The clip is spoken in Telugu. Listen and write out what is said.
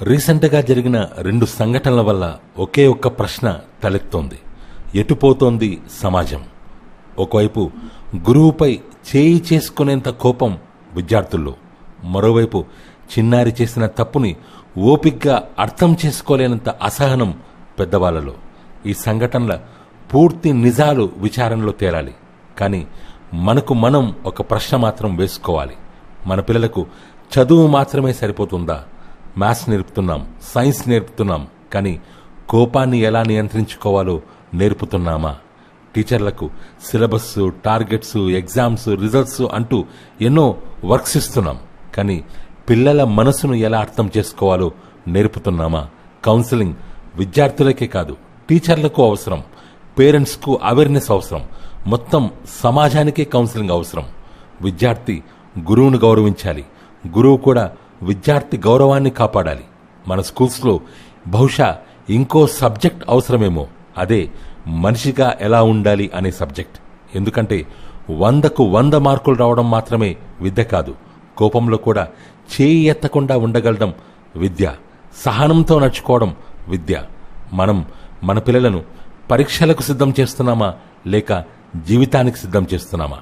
రీసెంట్గా జరిగిన 2 సంఘటనల వల్ల ఒకే ఒక్క ప్రశ్న తలెత్తోంది. ఎటుపోతోంది సమాజం? ఒకవైపు గురువుపై చేయి చేసుకునేంత కోపం విద్యార్థుల్లో, మరోవైపు చిన్నారి చేసిన తప్పుని ఓపిగ్గా అర్థం చేసుకోలేనంత అసహనం పెద్దవాళ్లలో. ఈ సంఘటనల పూర్తి నిజాలు విచారణలో తేలాలి. కానీ మనకు మనం ఒక ప్రశ్న మాత్రం వేసుకోవాలి. మన పిల్లలకు చదువు మాత్రమే సరిపోతుందా? మ్యాథ్స్ నేర్పుతున్నాం, సైన్స్ నేర్పుతున్నాం, కానీ కోపాన్ని ఎలా నియంత్రించుకోవాలో నేర్పుతున్నామా? టీచర్లకు సిలబస్, టార్గెట్స్, ఎగ్జామ్స్, రిజల్ట్స్ అంటూ ఎన్నో వర్క్స్ ఇస్తున్నాం, కానీ పిల్లల మనసును ఎలా అర్థం చేసుకోవాలో నేర్పుతున్నామా? కౌన్సిలింగ్ విద్యార్థులకే కాదు, టీచర్లకు అవసరం, పేరెంట్స్కు అవేర్నెస్ అవసరం, మొత్తం సమాజానికే కౌన్సిలింగ్ అవసరం. విద్యార్థి గురువును గౌరవించాలి, గురువు కూడా విద్యార్థి గౌరవాన్ని కాపాడాలి. మన స్కూల్స్లో బహుశా ఇంకో సబ్జెక్ట్ అవసరమేమో, అదే మనిషిగా ఎలా ఉండాలి అనే సబ్జెక్ట్. ఎందుకంటే 100కు 100 మార్కులు రావడం మాత్రమే విద్య కాదు, కోపంలో కూడా చేయి ఎత్తకుండా ఉండగలడం విద్య, సహనంతో నడుచుకోవడం విద్య. మనం మన పిల్లలను పరీక్షలకు సిద్ధం చేస్తున్నామా లేక జీవితానికి సిద్ధం చేస్తున్నామా?